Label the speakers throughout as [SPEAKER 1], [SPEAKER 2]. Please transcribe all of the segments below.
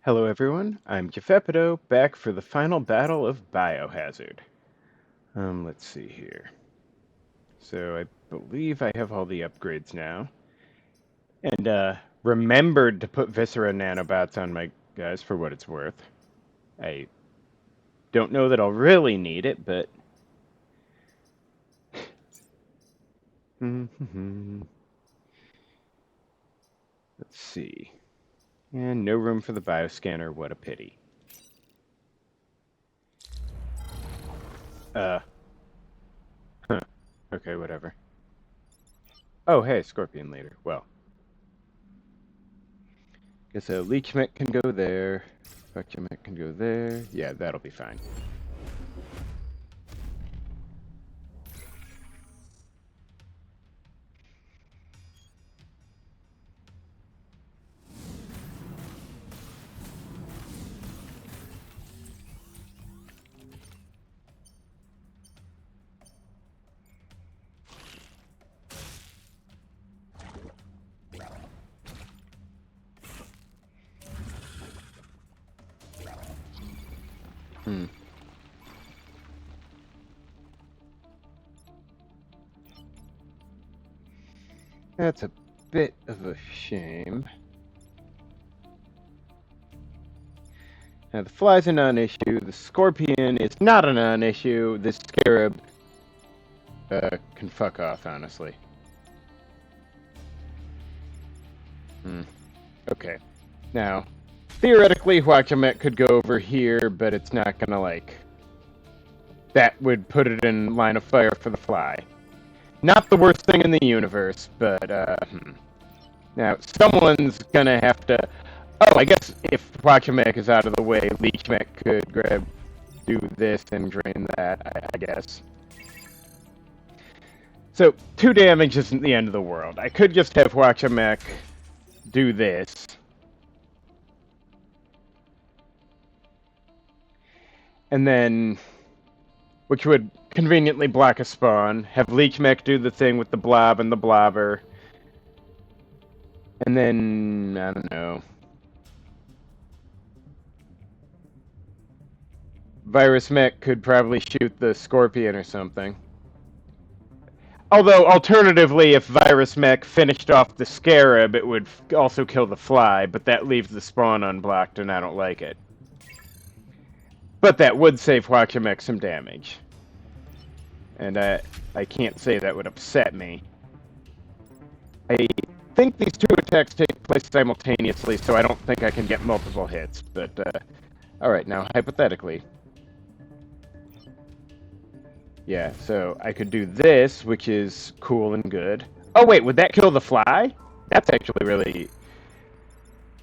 [SPEAKER 1] Hello everyone, I'm Jefepido, back for the final battle of Biohazard. Let's see here. So I believe I have all the upgrades now. And, remembered to put Viscera nanobots on my guys for what it's worth. I don't know that I'll really need it, but... Let's see. And no room for the bioscanner, what a pity. Huh. Okay, whatever. Oh, hey, Scorpion Leader. Well. Guess a Leech Mech can go there. Vacuum Mech can go there. Yeah, that'll be fine. That's a bit of a shame. Now, the fly's a non-issue. The scorpion is not a non-issue. The scarab can fuck off, honestly. Okay. Now, theoretically, Huachamet could go over here, but it's not gonna, like... That would put it in line of fire for the fly. Not the worst thing in the universe, but, Now, someone's gonna have to... Oh, I guess if Huachamek is out of the way, Leechmech could do this and drain that, I guess. So, 2 damage isn't the end of the world. I could just have Huachamek do this. And then... Which would conveniently block a spawn. Have Leechmech do the thing with the blob and the blobber. And then... I don't know... Virus Mech could probably shoot the Scorpion or something. Although, alternatively, if Virus Mech finished off the Scarab, it would also kill the Fly, but that leaves the spawn unblocked, and I don't like it. But that would save Huachamek some damage. And I can't say that would upset me. I think these 2 attacks take place simultaneously, so I don't think I can get multiple hits, but, alright, now, hypothetically. Yeah, so I could do this, which is cool and good. Oh wait, would that kill the fly? That's actually really...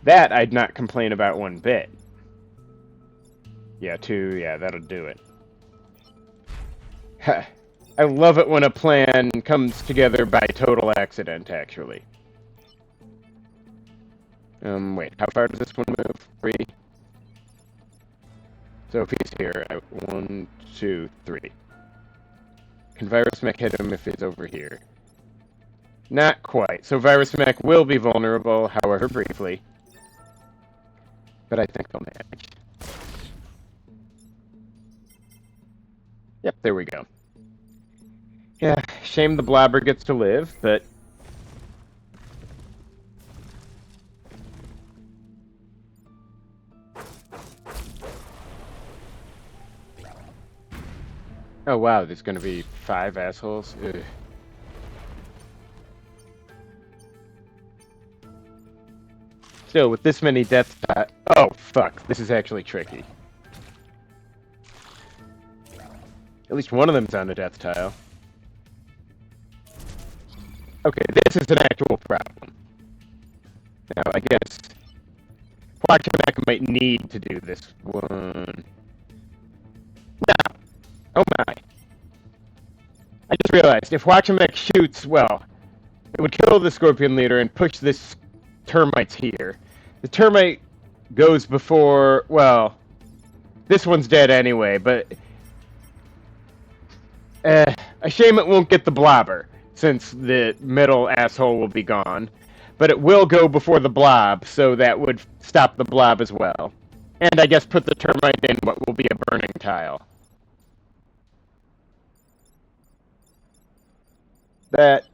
[SPEAKER 1] That I'd not complain about one bit. Yeah, 2, yeah, that'll do it. I love it when a plan comes together by total accident, actually. Wait, how far does this one move? 3? So if he's here, 1, 2, 3. Can Virus Mech hit him if he's over here? Not quite. So Virus Mech will be vulnerable, however briefly. But I think they'll manage. Yep, there we go. Yeah, shame the blobber gets to live, but... Oh wow, there's gonna be 5 assholes? Ugh. Still, with this many death oh, fuck, this is actually tricky. At least one of them's on the death tile. Okay, this is an actual problem. Now, I guess... Huachamek might need to do this one. No! Oh my. I just realized, if Huachamek shoots, well, it would kill the Scorpion Leader and push this termites here. The termite goes before, well, this one's dead anyway, but... a shame it won't get the blobber, since the middle asshole will be gone. but it will go before the blob, so that would stop the blob as well. And I guess put the termite in what will be a burning tile. That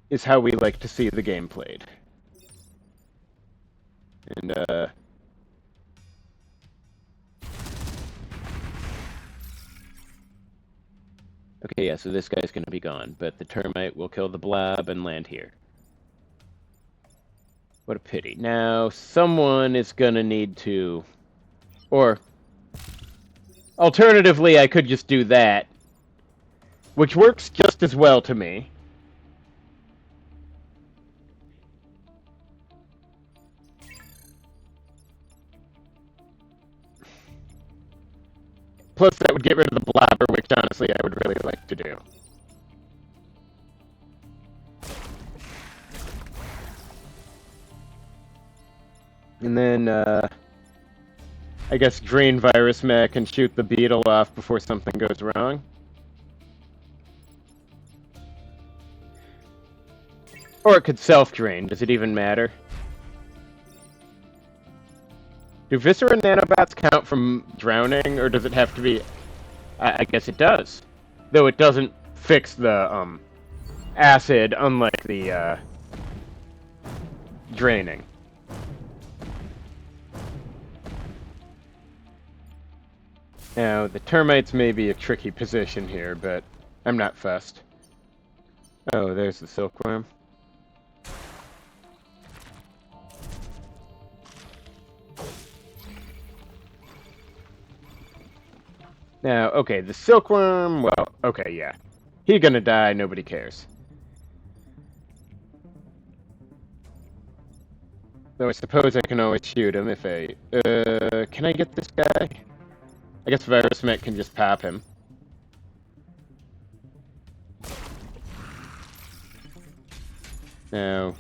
[SPEAKER 1] is how we like to see the game played. And, okay, yeah, so this guy's going to be gone, but the termite will kill the blob and land here. What a pity. Now, someone is going to need to... Or, alternatively, I could just do that, which works just as well to me. Plus, that would get rid of the blobber, which honestly I would really like to do. And then, I guess Drain Virus Mech can shoot the beetle off before something goes wrong. Or it could self-drain. Does it even matter? Do Viscera nanobots count from drowning, or does it have to be... I guess it does. Though it doesn't fix the, acid, unlike the, draining. Now, the termites may be a tricky position here, but I'm not fussed. Oh, there's the silkworm. Now, okay, the silkworm, well, okay, yeah. He's gonna die, nobody cares. Though I suppose I can always shoot him if I... can I get this guy? I guess Virus Mech can just pop him. Now...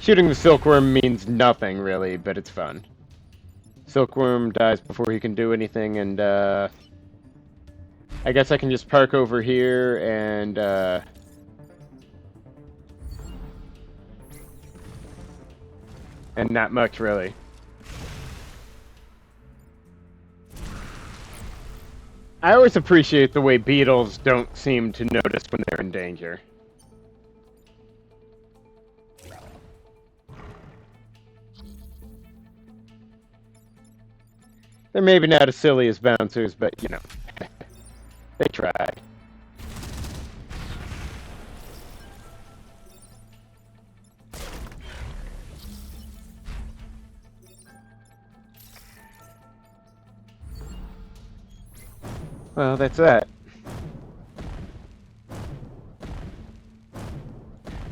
[SPEAKER 1] Shooting the silkworm means nothing, really, but it's fun. Silkworm dies before he can do anything, and, I guess I can just park over here, and, and not much, really. I always appreciate the way beetles don't seem to notice when they're in danger. They're maybe not as silly as bouncers, but, you know, they tried. Well, that's that.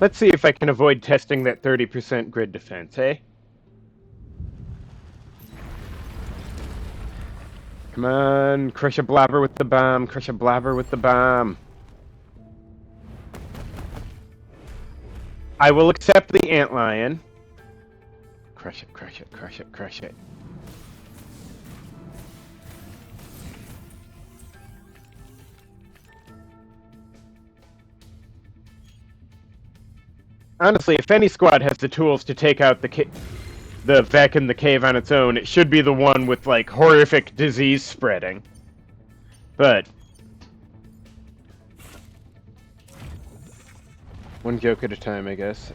[SPEAKER 1] Let's see if I can avoid testing that 30% grid defense, eh? Come on, crush a blobber with the bomb, crush a blobber with the bomb. I will accept the antlion. Crush it, crush it, crush it, crush it. Honestly, if any squad has the tools to take out the Vec in the cave on its own, it should be the one with, like, horrific disease spreading. But... one joke at a time, I guess.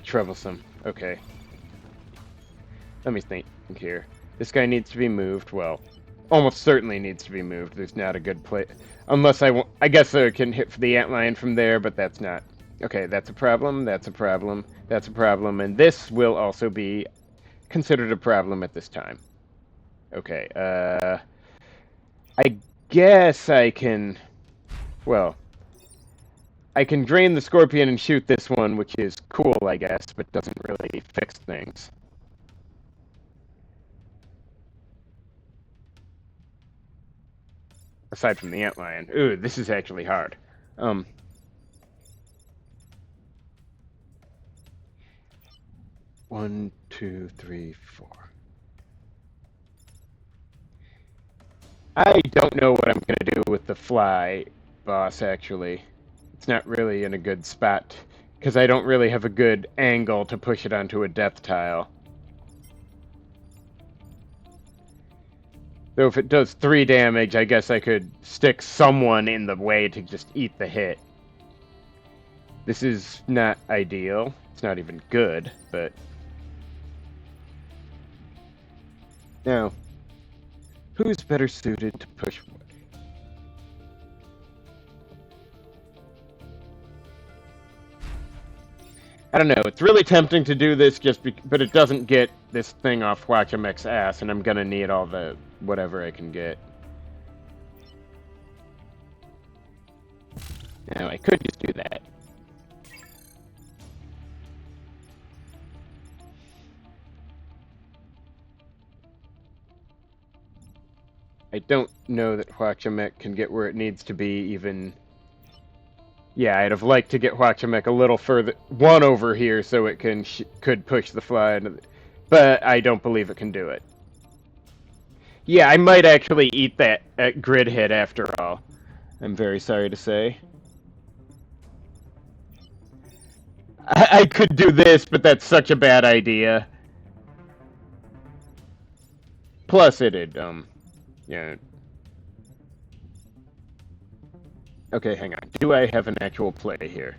[SPEAKER 1] Troublesome. Okay. Let me think here. This guy needs to be moved. Well, almost certainly needs to be moved. There's not a good place. Unless I guess I can hit for the antlion from there, but that's not. Okay, that's a problem, that's a problem, that's a problem, and this will also be considered a problem at this time. Okay, I guess I can... well, I can drain the scorpion and shoot this one, which is cool, I guess, but doesn't really fix things. Aside from the antlion. Ooh, this is actually hard. 1, 2, 3, 4. I don't know what I'm gonna do with the fly boss, actually. It's not really in a good spot, because I don't really have a good angle to push it onto a death tile. So if it does 3 damage, I guess I could stick someone in the way to just eat the hit. This is not ideal. It's not even good, but... Now, who's better suited to push what? I don't know. It's really tempting to do this but it doesn't get this thing off Huachamek's ass, and I'm gonna need all the whatever I can get. Now, I could just do that. I don't know that Huachamek can get where it needs to be even... Yeah, I'd have liked to get Huachamek a little further, one over here, so it could push the fly, but I don't believe it can do it. Yeah, I might actually eat that grid hit after all. I'm very sorry to say. I could do this, but that's such a bad idea. Plus, it'd, yeah. Okay, hang on. Do I have an actual play here?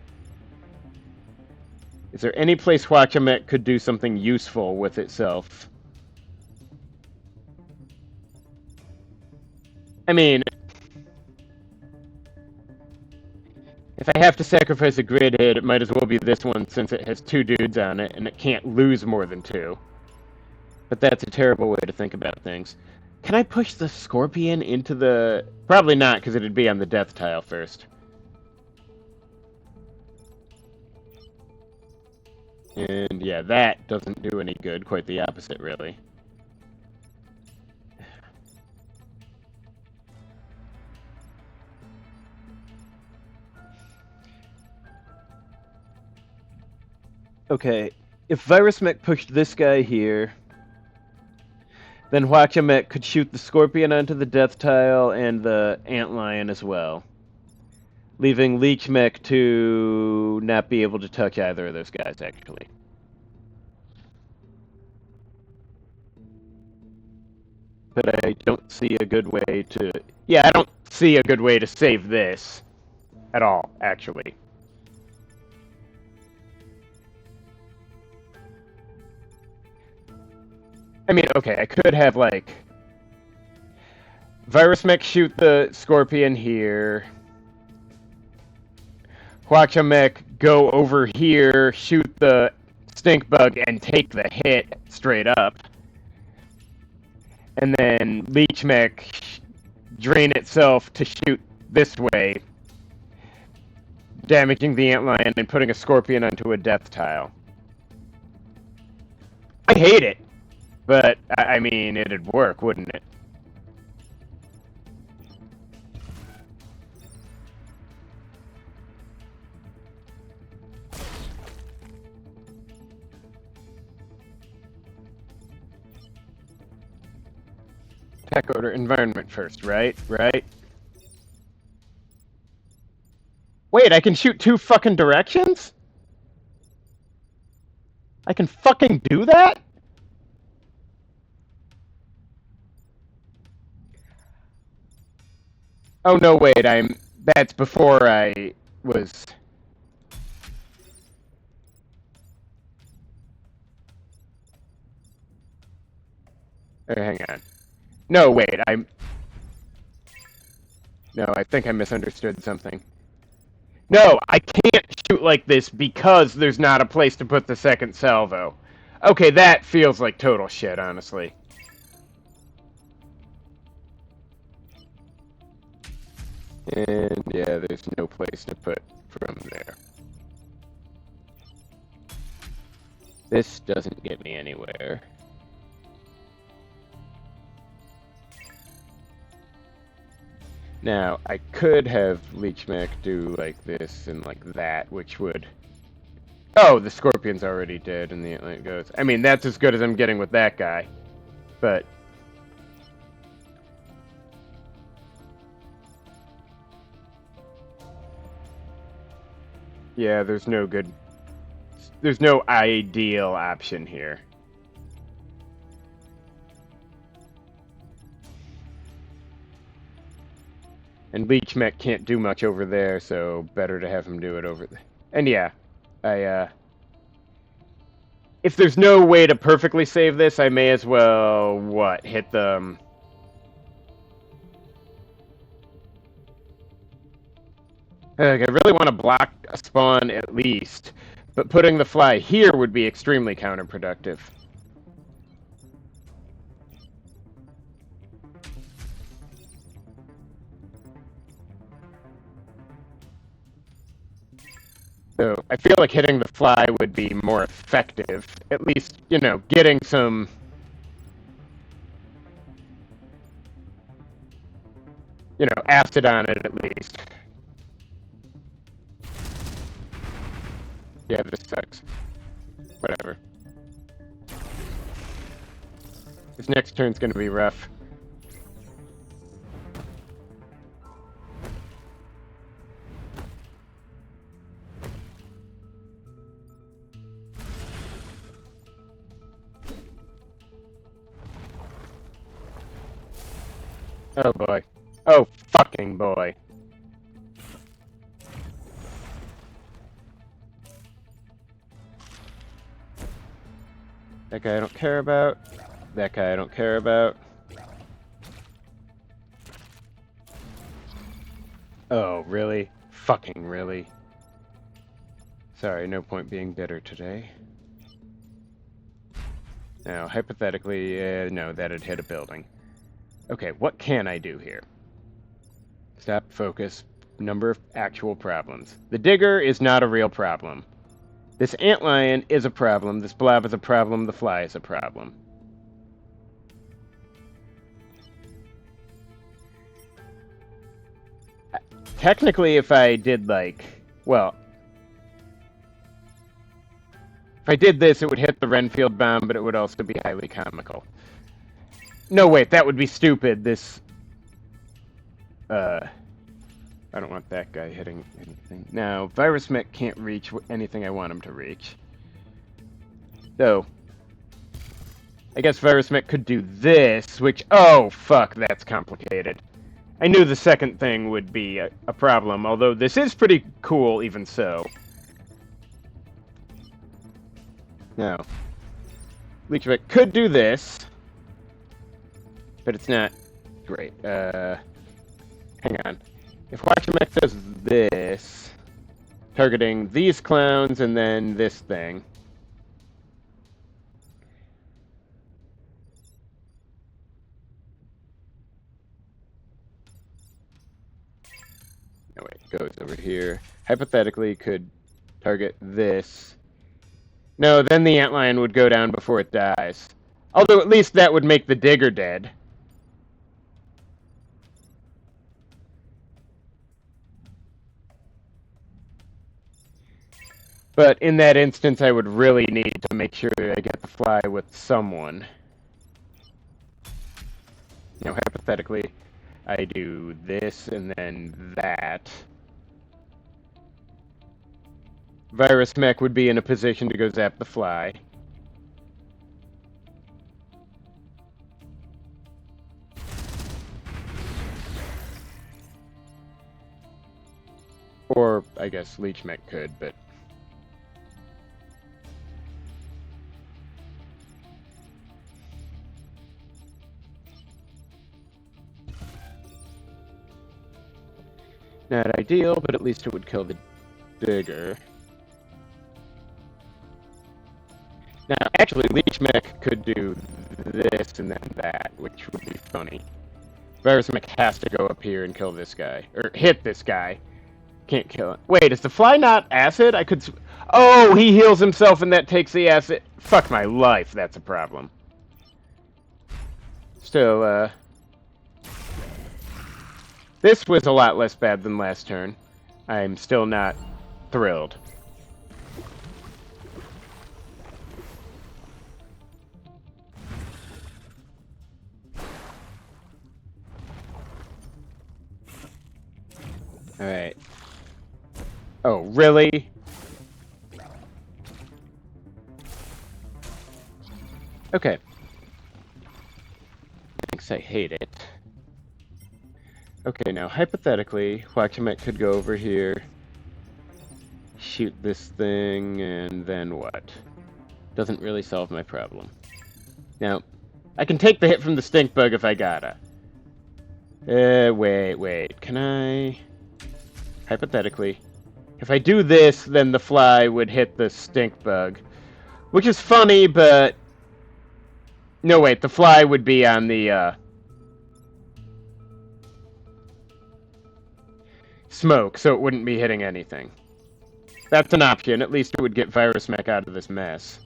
[SPEAKER 1] Is there any place Huachamek could do something useful with itself? I mean, if I have to sacrifice a grid hit, it might as well be this one since it has 2 dudes on it and it can't lose more than 2. But that's a terrible way to think about things. Can I push the Scorpion into the... Probably not, because it'd be on the death tile first. And yeah, that doesn't do any good. Quite the opposite, really. Okay, if Virus Mech pushed this guy here, then Huachamek could shoot the Scorpion onto the death tile and the Antlion as well, leaving Leech Mech to not be able to touch either of those guys, actually. But I don't see a good way to... Yeah, I don't see a good way to save this at all, actually. I mean, okay, I could have, like... Virus Mech shoot the Scorpion here. Huachamek go over here, shoot the Stink Bug, and take the hit straight up. And then Leech Mech drain itself to shoot this way, damaging the Antlion and putting a Scorpion onto a death tile. I hate it, but, I mean, it'd work, wouldn't it? Tech order environment first, right? Right? Wait, I can shoot 2 fucking directions? I can fucking do that? Oh no, wait, that's before I was... hang on. No, wait, No, I think I misunderstood something. No, I can't shoot like this because there's not a place to put the second salvo. Okay, that feels like total shit, honestly. And yeah, there's no place to put from there. This doesn't get me anywhere. Now, I could have Leech Mech do like this and like that, which would... Oh, the Scorpion's already dead and the Antlion goes. I mean, that's as good as I'm getting with that guy. But... Yeah, there's no good... There's no ideal option here. And Leech Mech can't do much over there, so better to have him do it over there. And yeah, if there's no way to perfectly save this, I may as well, hit them... I really want to block a spawn at least, but putting the fly here would be extremely counterproductive. So I feel like hitting the fly would be more effective. At least, you know, getting some... you know, acid on it at least. Yeah, this sucks. Whatever. This next turn's gonna be rough. Oh boy. Oh fucking boy. That guy I don't care about. That guy I don't care about. Oh, really? Fucking really? Sorry, no point being bitter today. Now, hypothetically, no, that'd hit a building. Okay, what can I do here? Stop, focus, number of actual problems. The digger is not a real problem. This antlion is a problem, this blob is a problem, the fly is a problem. Technically, if I did, like... well... if I did this, it would hit the Renfield bomb, but it would also be highly comical. No, wait, that would be stupid. This... I don't want that guy hitting anything. Now, Virus Mech can't reach anything I want him to reach. So... I guess Virus Mech could do this, which... oh, fuck, that's complicated. I knew the second thing would be a problem, although this is pretty cool, even so. Now, Leech Mech could do this, but it's not great. Hang on. If Mech does this, targeting these clowns and then this thing. No, wait, it goes over here. Hypothetically, could target this. No, then the antlion would go down before it dies. Although at least that would make the digger dead. But in that instance, I would really need to make sure I get the fly with someone. You know, hypothetically, I do this and then that. Virus Mech would be in a position to go zap the fly. Or, I guess, Leech Mech could, but... not ideal, but at least it would kill the digger. Now, actually, Leech Mech could do this and then that, which would be funny. Virus Mech has to go up here and kill this guy. Or hit this guy. Can't kill it. Wait, is the fly not acid? I could... oh, he heals himself and that takes the acid. Fuck my life, that's a problem. Still, this was a lot less bad than last turn. I'm still not thrilled. Alright. Oh, really? Okay. Thanks, I hate it. Okay, now hypothetically, Waxamet could go over here, shoot this thing, and then what? Doesn't really solve my problem. Now, I can take the hit from the stink bug if I gotta. Wait. Can I... Hypothetically, if I do this, then the fly would hit the stink bug. Which is funny, but... No, wait, the fly would be on the, smoke, so it wouldn't be hitting anything. That's an option. At least it would get Virus Mech out of this mess.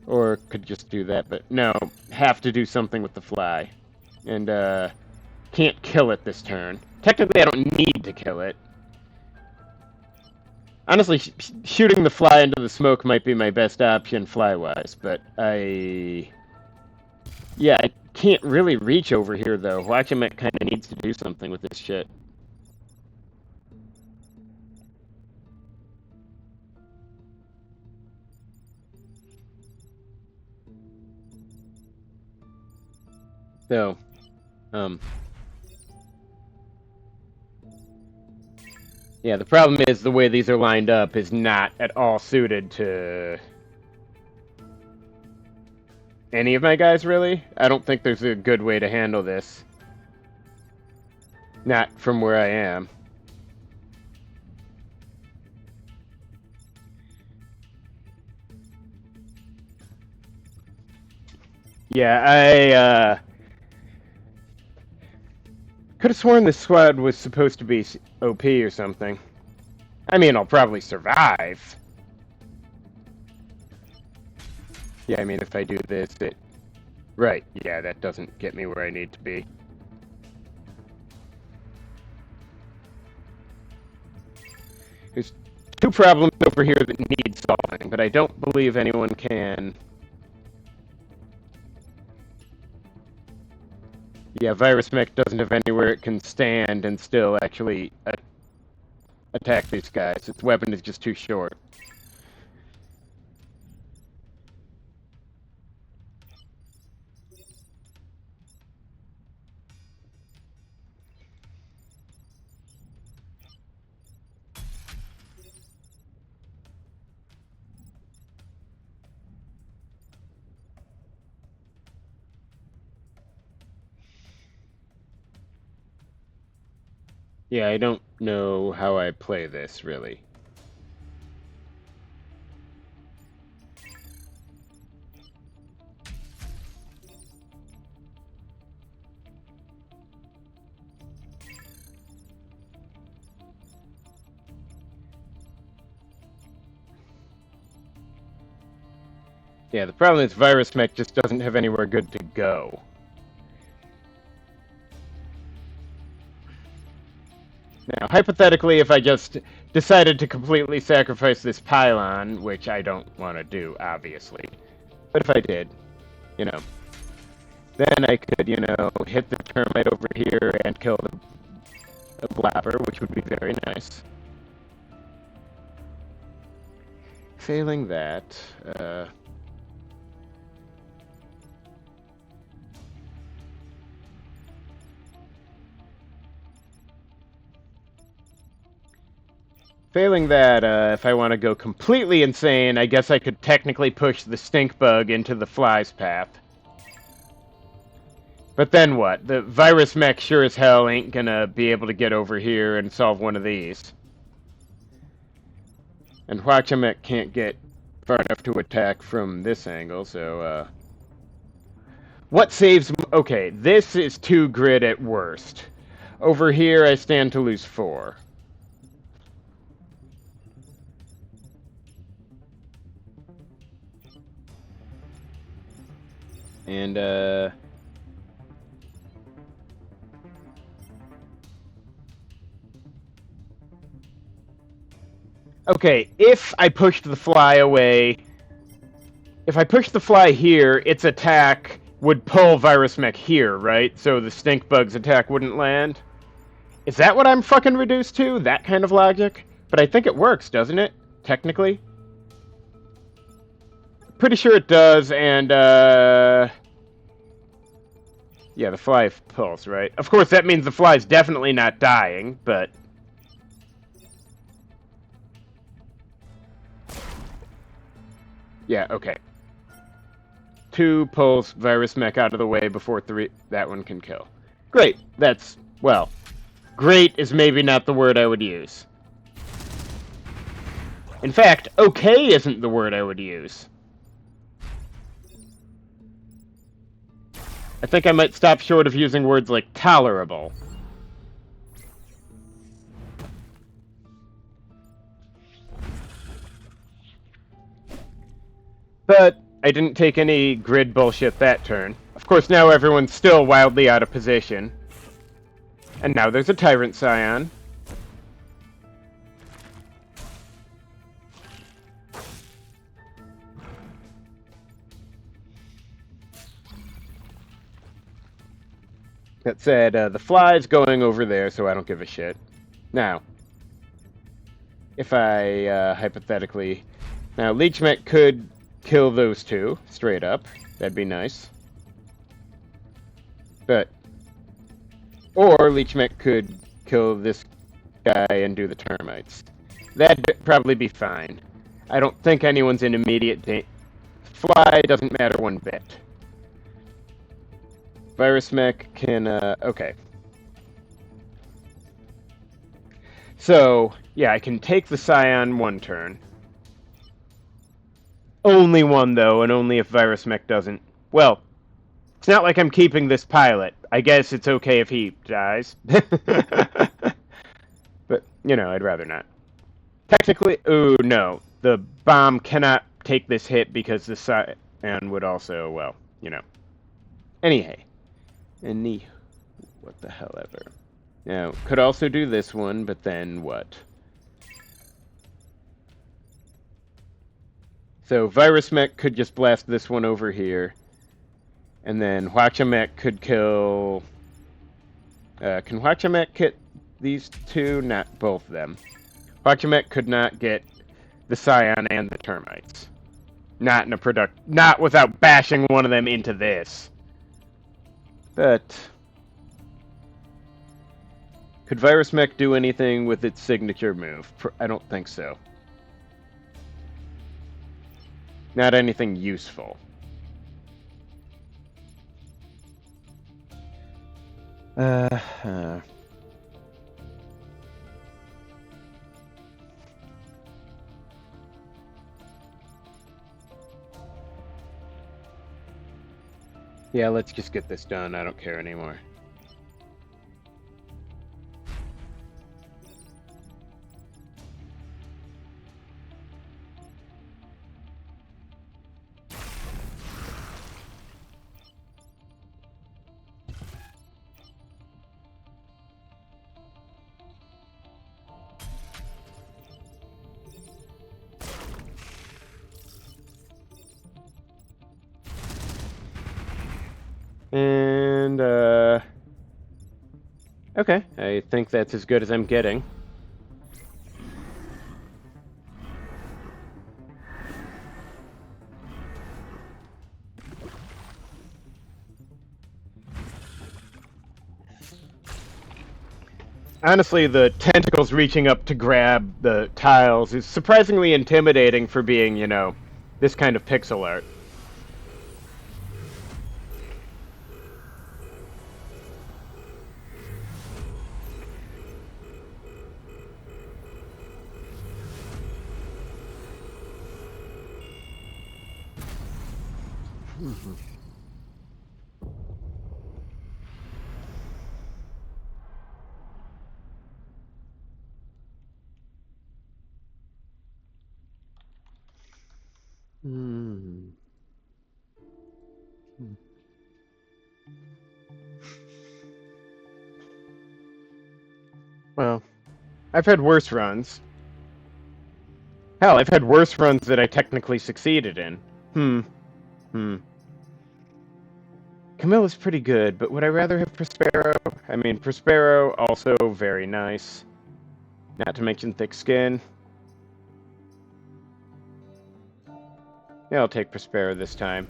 [SPEAKER 1] Or could just do that, but no. Have to do something with the fly. And, can't kill it this turn. Technically, I don't need to kill it. Honestly, shooting the fly into the smoke might be my best option fly-wise, but yeah, I can't really reach over here, though. Waxamet kind of needs to do something with this shit. So, yeah, the problem is the way these are lined up is not at all suited to any of my guys, really. I don't think there's a good way to handle this. Not from where I am. Yeah, I could have sworn this squad was supposed to be OP or something. I mean, I'll probably survive. Yeah, I mean, if I do this, it... Right, yeah, that doesn't get me where I need to be. There's two problems over here that need solving, but I don't believe anyone can... Yeah, Virus Mech doesn't have anywhere it can stand and still actually attack these guys. Its weapon is just too short. Yeah, I don't know how I play this, really. Yeah, the problem is Virus Mech just doesn't have anywhere good to go. Now, hypothetically, if I just decided to completely sacrifice this pylon, which I don't want to do, obviously, but if I did, you know, then I could, you know, hit the termite over here and kill the blabber, which would be very nice. Failing that, if I want to go completely insane, I guess I could technically push the stink bug into the fly's path. But then what? The Virus Mech sure as hell ain't gonna be able to get over here and solve one of these. And Waxamet can't get far enough to attack from this angle, so, what saves... Okay, this is 2 grid at worst. Over here, I stand to lose 4. And, okay, if I pushed the fly away... If I push the fly here, its attack would pull Virus Mech here, right? So the stink bug's attack wouldn't land? Is that what I'm fucking reduced to? That kind of logic? But I think it works, doesn't it? Technically? pretty sure it does, and, yeah, the fly pulse, right? Of course, that means the fly's definitely not dying, but... Yeah, okay. 2 pulse virus mech out of the way before 3... That one can kill. Great, that's... Well, great is maybe not the word I would use. In fact, okay isn't the word I would use. I think I might stop short of using words like tolerable. But I didn't take any grid bullshit that turn. Of course, now everyone's still wildly out of position. And now there's a Tyrant Scion. That said, the fly's going over there, so I don't give a shit. Now, if I, hypothetically... Now, Leech Mech could kill those 2, straight up. That'd be nice. But... Or Leech Mech could kill this guy and do the termites. That'd probably be fine. I don't think anyone's in immediate danger. Fly doesn't matter one bit. Virus Mech can, okay. So, yeah, I can take the Scion 1 turn. Only 1, though, and only if Virus Mech doesn't... Well, it's not like I'm keeping this pilot. I guess it's okay if he dies. But, you know, I'd rather not. Technically, ooh, no. The bomb cannot take this hit because the Scion would also, well, you know. Anyhow. What the hell ever. Now, could also do this one, but then what? So, Virus Mech could just blast this one over here. And then Mech could kill... can Mech hit these 2? Not both of them. Mech could not get the Scion and the termites. Not in a not without bashing one of them into this. But... Could Virus Mech do anything with its signature move? I don't think so. Not anything useful. Yeah, let's just get this done. I don't care anymore. And, okay, I think that's as good as I'm getting. Honestly, the tentacles reaching up to grab the tiles is surprisingly intimidating for being, you know, this kind of pixel art. Well, I've had worse runs. Hell, I've had worse runs that I technically succeeded in. Camilla's pretty good, but would I rather have Prospero? I mean, Prospero, also very nice. Not to mention thick skin. Yeah, I'll take Prospera this time.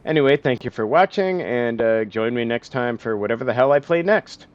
[SPEAKER 1] Anyway, thank you for watching, and join me next time for whatever the hell I play next.